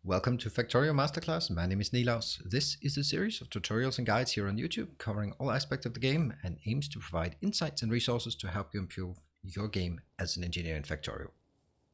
Welcome to Factorio Masterclass. My name is Nilaus. This is a series of tutorials and guides here on YouTube covering all aspects of the game and aims to provide insights and resources to help you improve your game as an engineer in Factorio.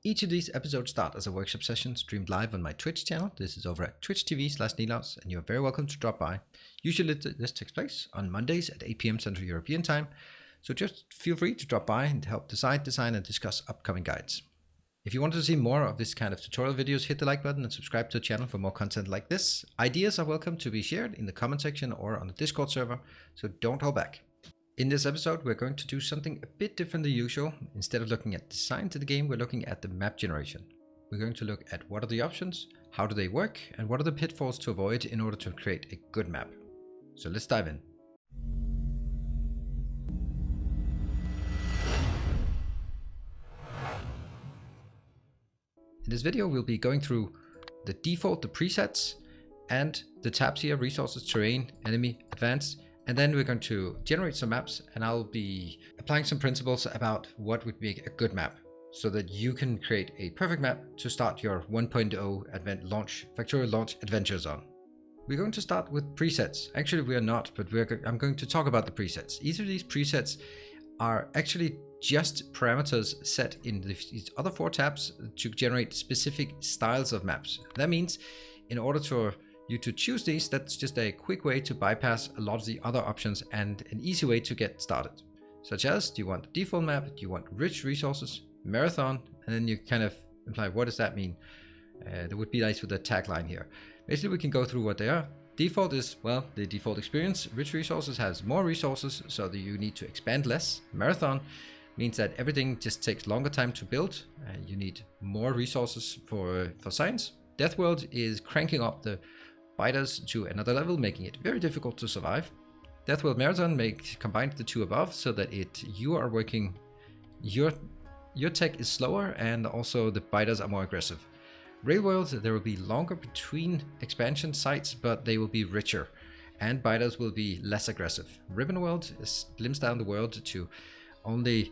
Each of these episodes start as a workshop session streamed live on my Twitch channel. This is over at twitch.tv/Nilaus, and you're very welcome to drop by. Usually this takes place on Mondays at 8 p.m. Central European Time, so just feel free to drop by and help design, and discuss upcoming guides. If you want to see more of this kind of tutorial videos, hit the like button and subscribe to the channel for more content like this. Ideas are welcome to be shared in the comment section or on the Discord server, so don't hold back. In this episode, we're going to do something a bit different than usual. Instead of looking at design to the game, we're looking at the map generation. We're going to look at what are the options, how do they work, and what are the pitfalls to avoid in order to create a good map. So let's dive in. In this video, we'll be going through the default, the presets, and the tabs here: resources, terrain, enemy, advanced. And then we're going to generate some maps, and I'll be applying some principles about what would make a good map so that you can create a perfect map to start your 1.0 Factorio launch adventures on. We're going to start with presets. Actually, we are not, but I'm going to talk about the presets. Each of these presets are actually just parameters set in these other four tabs to generate specific styles of maps. That means in order for you to choose these, that's just a quick way to bypass a lot of the other options and an easy way to get started. Such as, do you want the default map? Do you want rich resources, marathon? And then you kind of imply, what does that mean? That would be nice with the tagline here. Basically, we can go through what they are. Default is, well, the default experience. Rich resources has more resources, so that you need to expand less. Marathon means that everything just takes longer time to build. You need more resources for science. Death World is cranking up the biters to another level, making it very difficult to survive. Death World Marathon combine the two above so that you are working, your tech is slower and also the biters are more aggressive. Rail World, there will be longer between expansion sites, but they will be richer, and biters will be less aggressive. Ribbon World slims down the world to only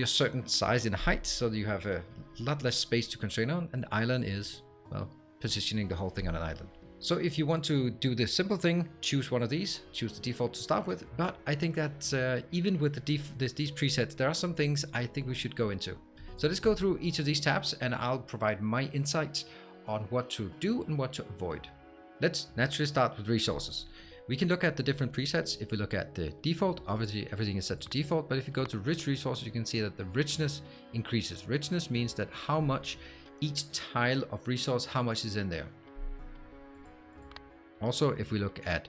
a certain size and height, so that you have a lot less space to constrain on. And Island is, well, positioning the whole thing on an island. So if you want to do the simple thing, choose one of these, choose the default to start with. But I think that even with these presets, there are some things I think we should go into. So let's go through each of these tabs and I'll provide my insights on what to do and what to avoid. Let's naturally start with resources. We can look at the different presets. If we look at the default, obviously everything is set to default, but if you go to rich resources, you can see that the richness increases. Richness means that how much each tile of resource, how much is in there. Also, if we look at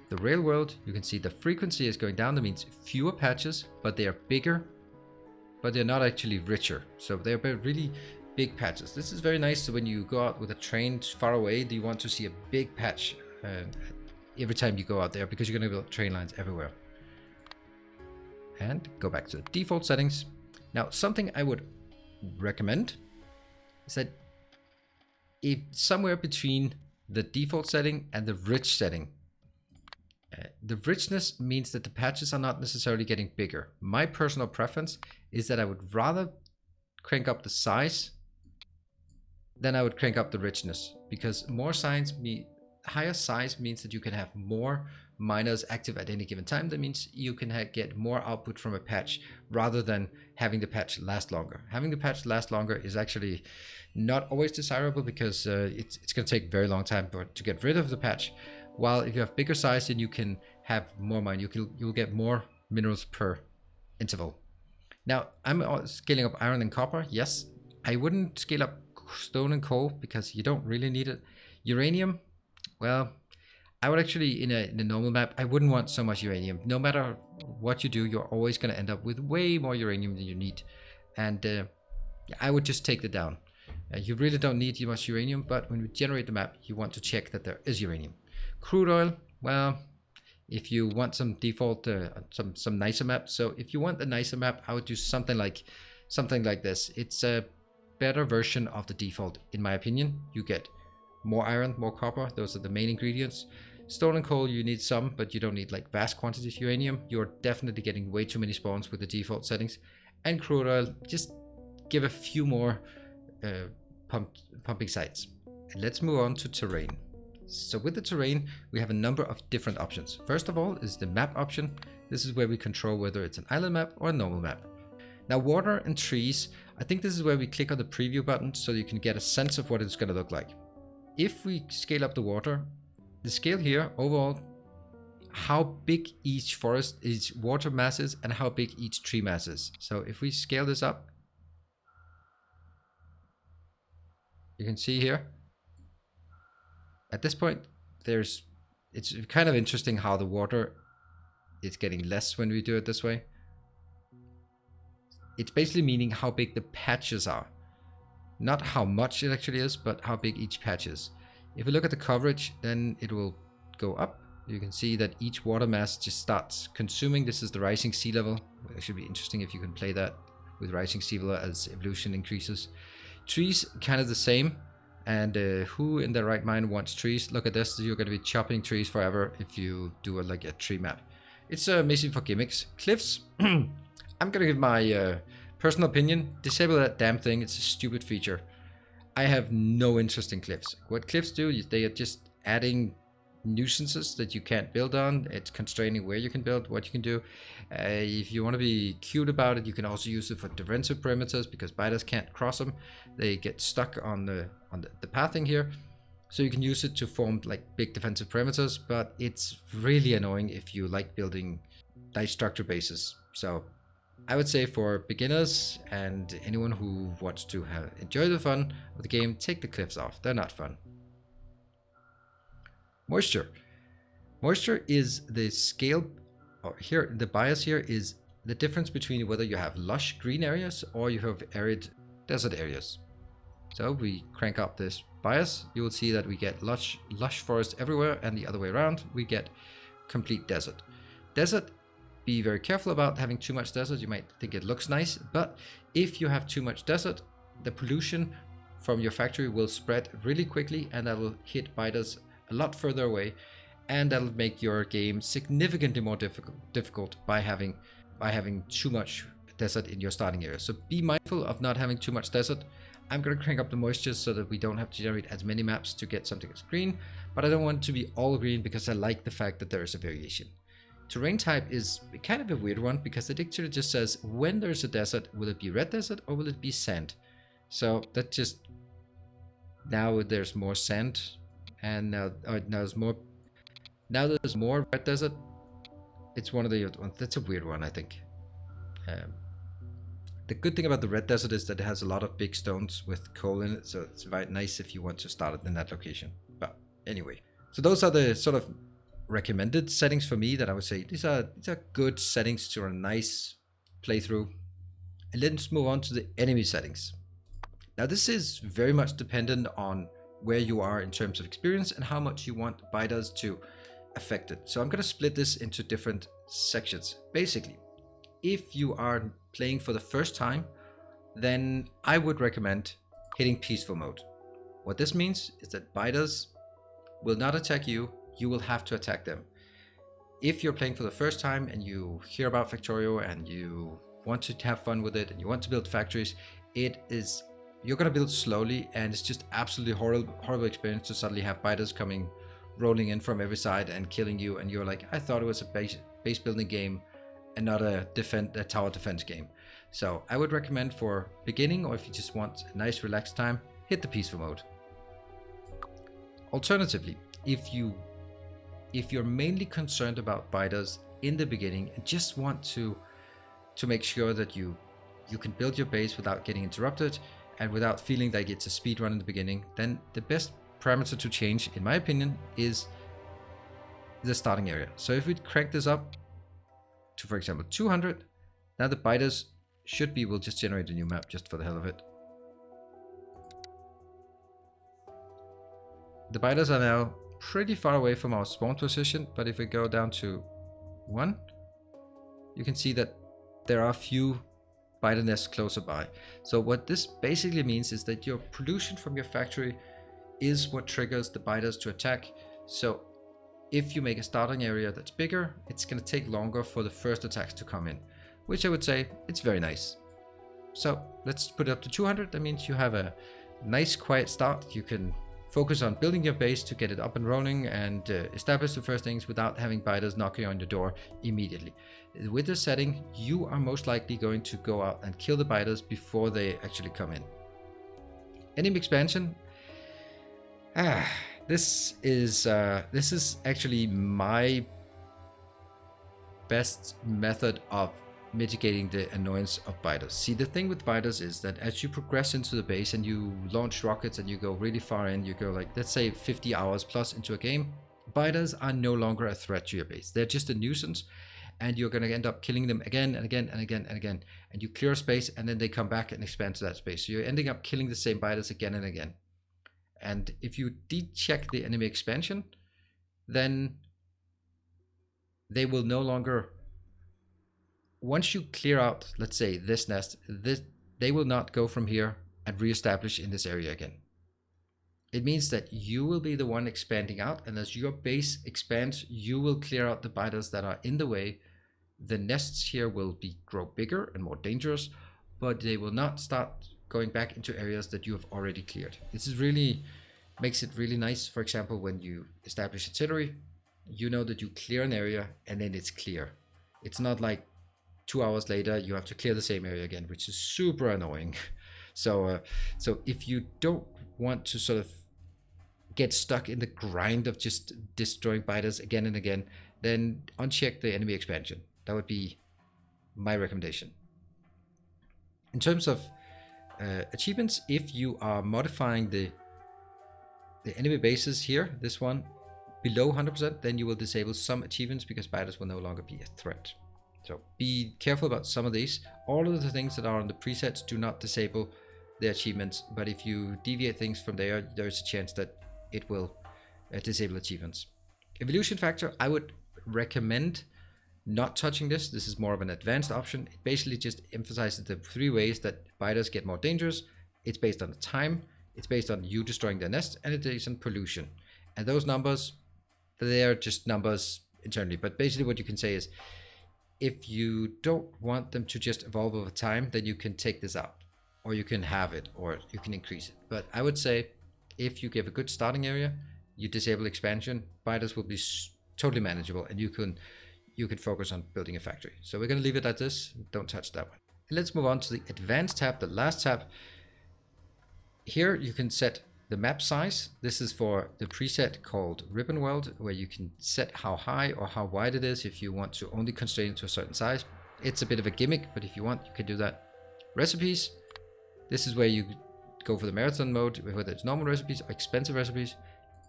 the rail world, you can see the frequency is going down. That means fewer patches, but they are bigger, but they're not actually richer. So they're really big patches. This is very nice. So when you go out with a train far away, you want to see a big patch every time you go out there, because you're going to build train lines everywhere. And go back to the default settings. Now, something I would recommend is that if somewhere between the default setting and the rich setting, the richness means that the patches are not necessarily getting bigger. My personal preference is that I would rather crank up the size than I would crank up the richness, because higher size means that you can have more miners active at any given time. That means you can get more output from a patch rather than having the patch last longer. Having the patch last longer is actually not always desirable, because it's going to take a very long time to get rid of the patch. While if you have bigger size, then you can have more mine. You'll get more minerals per interval. Now, I'm scaling up iron and copper. Yes, I wouldn't scale up stone and coal because you don't really need it. Uranium, well, I would actually, in a normal map, I wouldn't want so much uranium. No matter what you do, you're always going to end up with way more uranium than you need. And I would just take that down. You really don't need much uranium, but when we generate the map, you want to check that there is uranium. Crude oil, well, if you want some default, some nicer map. So if you want a nicer map, I would do something like this. It's a better version of the default, in my opinion. You get more iron, more copper. Those are the main ingredients. Stone and coal, you need some, but you don't need like vast quantities of uranium. You're definitely getting way too many spawns with the default settings. And crude oil, just give a few more pumping sites. And let's move on to terrain. So with the terrain, we have a number of different options. First of all is the map option. This is where we control whether it's an island map or a normal map. Now water and trees, I think this is where we click on the preview button so you can get a sense of what it's going to look like. If we scale up the water, the scale here overall, how big each forest, each water mass is, and how big each tree mass is. So if we scale this up, you can see here, at this point, it's kind of interesting how the water is getting less when we do it this way. It's basically meaning how big the patches are. Not how much it actually is, but how big each patch is. If we look at the coverage, then it will go up. You can see that each water mass just starts consuming. This is the rising sea level. It should be interesting if you can play that with rising sea level as evolution increases. Trees, kind of the same. And who in their right mind wants trees? Look at this. You're going to be chopping trees forever if you do like a tree map. It's amazing for gimmicks. Cliffs. I'm going to give my personal opinion. Disable that damn thing. It's a stupid feature. I have no interest in cliffs. What cliffs do is they are just adding nuisances that you can't build on. It's constraining where you can build, what you can do. If you want to be cute about it, you can also use it for defensive perimeters because biters can't cross them. They get stuck on the pathing here. So you can use it to form like big defensive perimeters, but it's really annoying if you like building nice structure bases. So I would say for beginners and anyone who wants to enjoy the fun of the game, take the cliffs off. They're not fun. Moisture. Moisture is the scale, or here, the bias here is the difference between whether you have lush green areas or you have arid desert areas. So we crank up this bias, you will see that we get lush forest everywhere, and the other way around, we get complete desert. Desert, be very careful about having too much desert. You might think it looks nice, but if you have too much desert, the pollution from your factory will spread really quickly, and that will hit biters a lot further away, and that'll make your game significantly more difficult by having too much desert in your starting area. So be mindful of not having too much desert. I'm going to crank up the moisture so that we don't have to generate as many maps to get something that's green, but I don't want it to be all green because I like the fact that there is a variation. Terrain type is kind of a weird one because the dictionary just says when there's a desert, will it be red desert or will it be sand? So that just, now there's more sand, and now there's more red desert. It's one of the ones. That's a weird one, I think. The good thing about the red desert is that it has a lot of big stones with coal in it, so it's very nice if you want to start it in that location. But anyway, so those are the sort of recommended settings for me that I would say these are good settings to a nice playthrough. And let's move on to the enemy settings. Now this is very much dependent on where you are in terms of experience and how much you want biters to affect it. So I'm going to split this into different sections. Basically, if you are playing for the first time, then I would recommend hitting peaceful mode. What this means is that biters will not attack you, you will have to attack them. If you're playing for the first time and you hear about Factorio and you want to have fun with it and you want to build factories, you're going to build slowly, and it's just absolutely horrible experience to suddenly have biters coming rolling in from every side and killing you, and you're like, I thought it was a base building game and not a tower defense game. So I would recommend for beginning, or if you just want a nice relaxed time, hit the peaceful mode. Alternatively, if you're mainly concerned about biters in the beginning and just want to make sure that you can build your base without getting interrupted and without feeling like it's a speed run in the beginning, then the best parameter to change, in my opinion, is the starting area. So if we crank this up to, for example, 200, now the biters we'll just generate a new map just for the hell of it. The biters are now pretty far away from our spawn position, but if we go down to 1, you can see that there are a few biter nests closer by. So what this basically means is that your pollution from your factory is what triggers the biters to attack. So if you make a starting area that's bigger, it's going to take longer for the first attacks to come in, which I would say it's very nice. So let's put it up to 200. That means you have a nice quiet start. You can focus on building your base to get it up and rolling and establish the first things without having biters knocking on your door immediately. With this setting, you are most likely going to go out and kill the biters before they actually come in. Enemy expansion. This is actually my best method of mitigating the annoyance of biters. See, the thing with biters is that as you progress into the base and you launch rockets and you go really far in, you go like, let's say 50 hours plus into a game, biters are no longer a threat to your base. They're just a nuisance, and you're going to end up killing them again and again and again and again. And you clear space and then they come back and expand to that space. So you're ending up killing the same biters again and again. And if you de-check the enemy expansion, then they will no longer, once you clear out, let's say this nest, they will not go from here and reestablish in this area again. It means that you will be the one expanding out, and as your base expands, you will clear out the biters that are in the way. The nests here will grow bigger and more dangerous, but they will not start going back into areas that you have already cleared. This is really makes it really nice. For example, when you establish artillery, you know that you clear an area and then it's clear. It's not like 2 hours later you have to clear the same area again, which is super annoying. So if you don't want to sort of get stuck in the grind of just destroying biters again and again, then uncheck the enemy expansion. That would be my recommendation. In terms of achievements, if you are modifying the enemy bases here, this one below 100%, then you will disable some achievements because biters will no longer be a threat. So be careful about some of these. All of the things that are on the presets do not disable the achievements, but if you deviate things from there, there's a chance that it will disable achievements. Evolution factor, I would recommend not touching this. This is more of an advanced option. It basically just emphasizes the 3 ways that biters get more dangerous. It's based on the time, it's based on you destroying their nest, and it's based on pollution. And those numbers, they're just numbers internally. But basically what you can say is, if you don't want them to just evolve over time, then you can take this out, or you can have it, or you can increase it. But I would say if you give a good starting area, you disable expansion, biters will be totally manageable, and you can focus on building a factory. So we're going to leave it at this. Don't touch that one. And let's move on to the advanced tab, the last tab. Here you can set the map size. This is for the preset called Ribbon World, where you can set how high or how wide it is if you want to only constrain it to a certain size. It's a bit of a gimmick, but if you want, you can do that. Recipes. This is where you go for the marathon mode, whether it's normal recipes or expensive recipes.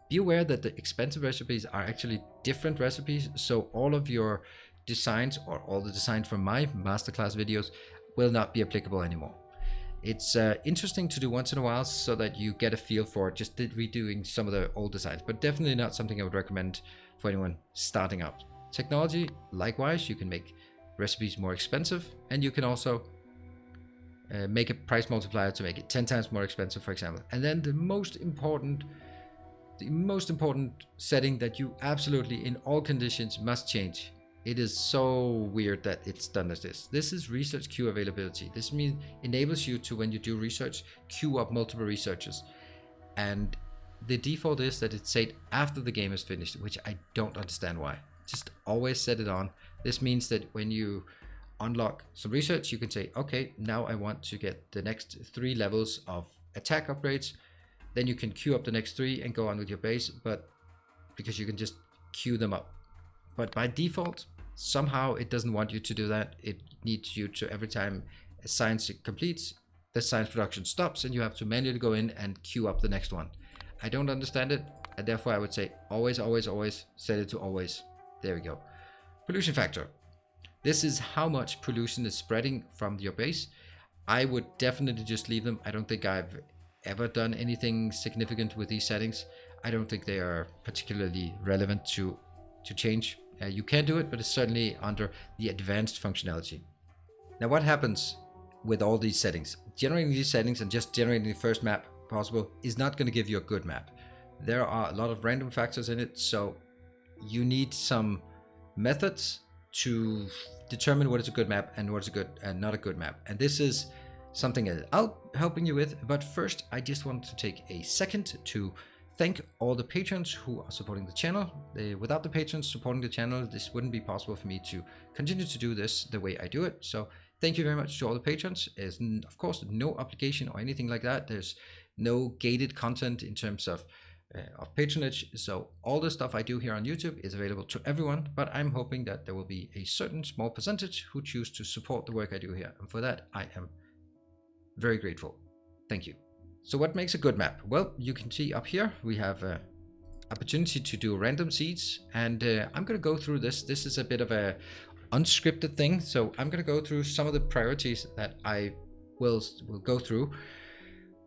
Be aware that the expensive recipes are actually different recipes, so all of your designs, or all the designs from my masterclass videos, will not be applicable anymore. It's interesting to do once in a while so that you get a feel for just redoing some of the old designs, but definitely not something I would recommend for anyone starting out. Technology, likewise, you can make recipes more expensive, and you can also make a price multiplier to make it 10 times more expensive, for example. And then the most important setting that you absolutely in all conditions must change. It is so weird that it's done as this. This is research queue availability. This means enables you to, when you do research, queue up multiple researchers. And the default is that it's set after the game is finished, which I don't understand why. Just always set it on. This means that when you unlock some research, you can say, okay, now I want to get the next 3 levels of attack upgrades. Then you can queue up the next 3 and go on with your base, but because you can just queue them up. But by default, somehow it doesn't want you to do that. It needs you to, every time a science completes, the science production stops and you have to manually go in and queue up the next one. I don't understand it, and therefore I would say always, always, always set it to always. There we go. Pollution factor. This is how much pollution is spreading from your base. I would definitely just leave them. I don't think I've ever done anything significant with these settings. I don't think they are particularly relevant to change. You can do it, but it's certainly under the advanced functionality. Now, what happens with all these settings? Generating these settings and just generating the first map possible is not going to give you a good map. There are a lot of random factors in it, so you need some methods to determine what is a good map and what is a good and not a good map. And this is something I'll helping you with. But first, I just want to take a second to thank all the patrons who are supporting the channel. Without the patrons supporting the channel, this wouldn't be possible for me to continue to do this the way I do it. So thank you very much to all the patrons. There's of course no obligation or anything like that. There's no gated content in terms of patronage. So all the stuff I do here on YouTube is available to everyone, but I'm hoping that there will be a certain small percentage who choose to support the work I do here. And for that, I am very grateful. Thank you. So what makes a good map? Well, you can see up here, we have opportunity to do random seeds, and I'm going to go through this. This is a bit of a unscripted thing. So I'm going to go through some of the priorities that I will go through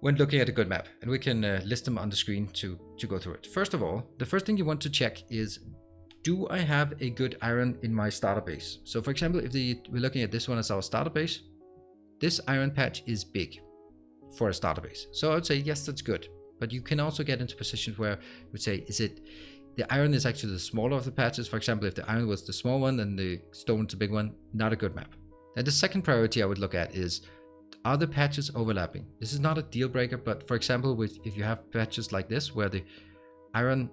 when looking at a good map, and we can list them on the screen to go through it. First of all, the first thing you want to check is, do I have a good iron in my starter base? So for example, if we're looking at this one as our starter base, this iron patch is big for a starter base. So I would say, yes, that's good. But you can also get into positions where you would say, the iron is actually the smaller of the patches. For example, if the iron was the small one and the stone is the big one, not a good map. And the second priority I would look at is, are the patches overlapping? This is not a deal breaker, but for example, if you have patches like this, where the iron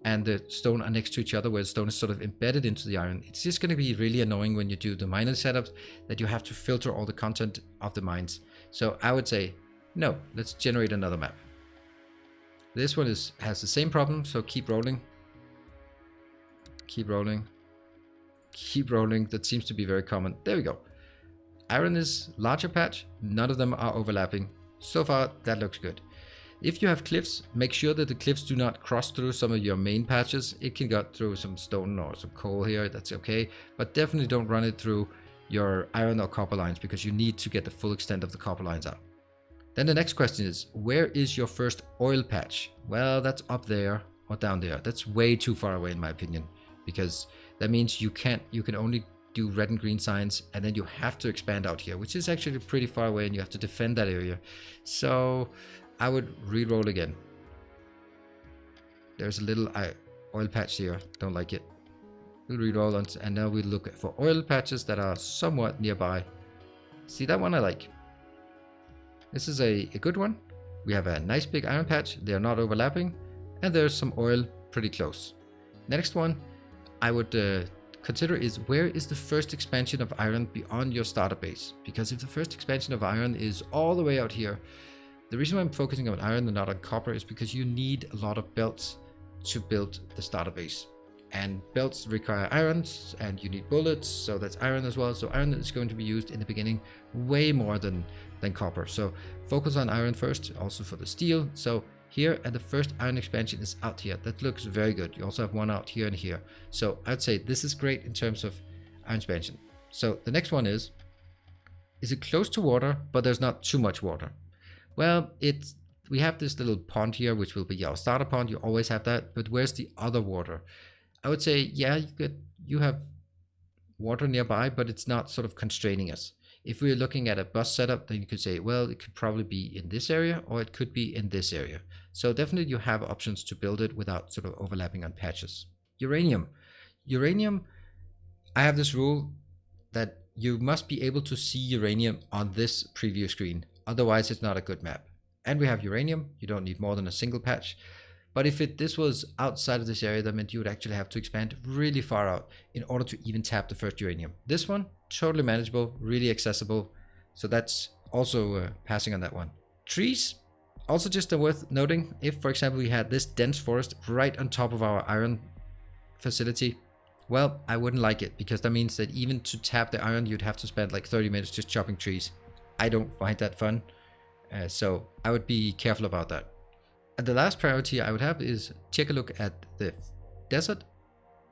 and the stone are next to each other, where the stone is sort of embedded into the iron, it's just going to be really annoying when you do the miner setups that you have to filter all the content of the mines. So I would say, no, let's generate another map. This one has the same problem, so keep rolling. Keep rolling. Keep rolling. That seems to be very common. There we go. Iron is larger patch. None of them are overlapping. So far, that looks good. If you have cliffs, make sure that the cliffs do not cross through some of your main patches. It can go through some stone or some coal here, that's okay. But definitely don't run it through your iron or copper lines, because you need to get the full extent of the copper lines out. Then the next question is, where is your first oil patch? Well, that's up there or down there. That's way too far away in my opinion, because that means you can only do red and green signs, and then you have to expand out here, which is actually pretty far away, and you have to defend that area. So I would re-roll again. There's a little oil patch here, don't like it. We'll re-roll, and now we look for oil patches that are somewhat nearby. See, that one I like. This is a good one. We have a nice big iron patch, they are not overlapping, and there's some oil pretty close. Next one I would consider is, where is the first expansion of iron beyond your starter base? Because if the first expansion of iron is all the way out here, the reason why I'm focusing on iron and not on copper is because you need a lot of belts to build the starter base. And belts require irons, and you need bullets, so that's iron as well. So iron is going to be used in the beginning way more than copper. So focus on iron first, also for the steel. So here, and the first iron expansion is out here. That looks very good. You also have one out here and here. So I'd say this is great in terms of iron expansion. So the next one is it close to water, but there's not too much water? Well, we have this little pond here, which will be our starter pond. You always have that, but where's the other water? I would say, yeah, you have water nearby, but it's not sort of constraining us. If we're looking at a bus setup, then you could say, well, it could probably be in this area, or it could be in this area. So definitely you have options to build it without sort of overlapping on patches. Uranium, I have this rule that you must be able to see uranium on this preview screen. Otherwise, it's not a good map. And we have uranium. You don't need more than a single patch. But if this was outside of this area, that meant you would actually have to expand really far out in order to even tap the first uranium. This one, totally manageable, really accessible. So that's also passing on that one. Trees, also just worth noting. If, for example, we had this dense forest right on top of our iron facility, well, I wouldn't like it, because that means that even to tap the iron, you'd have to spend like 30 minutes just chopping trees. I don't find that fun. So I would be careful about that. And the last priority I would have is check a look at the desert.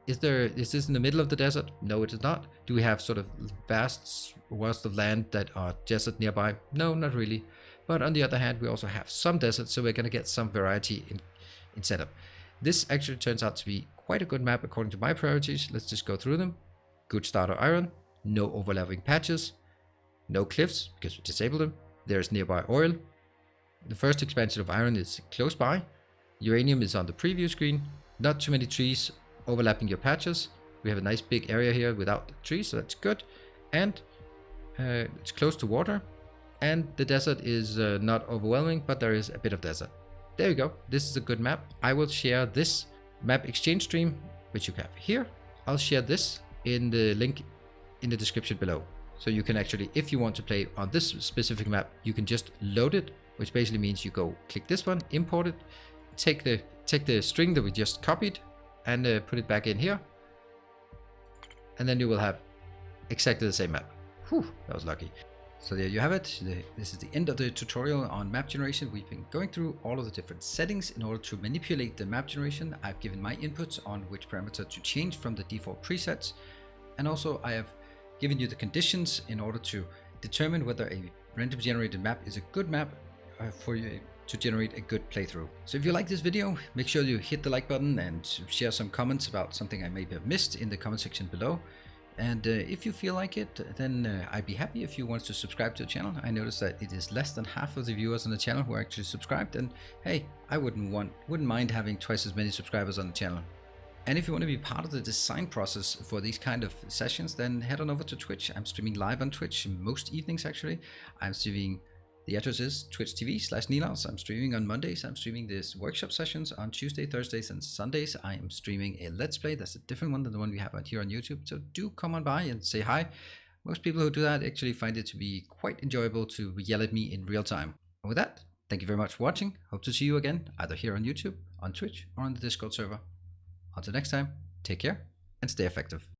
Is this in the middle of the desert? No, it is not. Do we have sort of vast swaths of land that are desert nearby? No, not really. But on the other hand, we also have some desert, so we're going to get some variety in setup. This actually turns out to be quite a good map according to my priorities. Let's just go through them. Good starter iron, no overlapping patches, no cliffs because we disabled them. There's nearby oil. The first expansion of iron is close by. Uranium is on the preview screen. Not too many trees overlapping your patches. We have a nice big area here without trees, so that's good. And it's close to water. and the desert is not overwhelming, but there is a bit of desert. There you go. This is a good map. I will share this map exchange stream, which you have here. I'll share this in the link in the description below. So you can actually, if you want to play on this specific map, you can just load it, which basically means you go click this one, import it, take the string that we just copied and put it back in here. And then you will have exactly the same map. Whew, that was lucky. So there you have it. This is the end of the tutorial on map generation. We've been going through all of the different settings in order to manipulate the map generation. I've given my inputs on which parameter to change from the default presets. And also I have given you the conditions in order to determine whether a random generated map is a good map for you to generate a good playthrough. So if you like this video, make sure you hit the like button and share some comments about something I maybe have missed in the comment section below. And if you feel like it, then I'd be happy if you want to subscribe to the channel. I noticed that it is less than half of the viewers on the channel who are actually subscribed, and hey, I wouldn't mind having twice as many subscribers on the channel. And if you want to be part of the design process for these kind of sessions, then head on over to Twitch. I'm streaming live on Twitch most evenings actually. I'm streaming, the address is twitch.tv/Nilaus. I'm streaming on Mondays. I'm streaming these workshop sessions on Tuesday, Thursdays, and Sundays. I am streaming a Let's Play. That's a different one than the one we have out here on YouTube. So do come on by and say hi. Most people who do that actually find it to be quite enjoyable to yell at me in real time. And with that, thank you very much for watching. Hope to see you again, either here on YouTube, on Twitch, or on the Discord server. Until next time, take care and stay effective.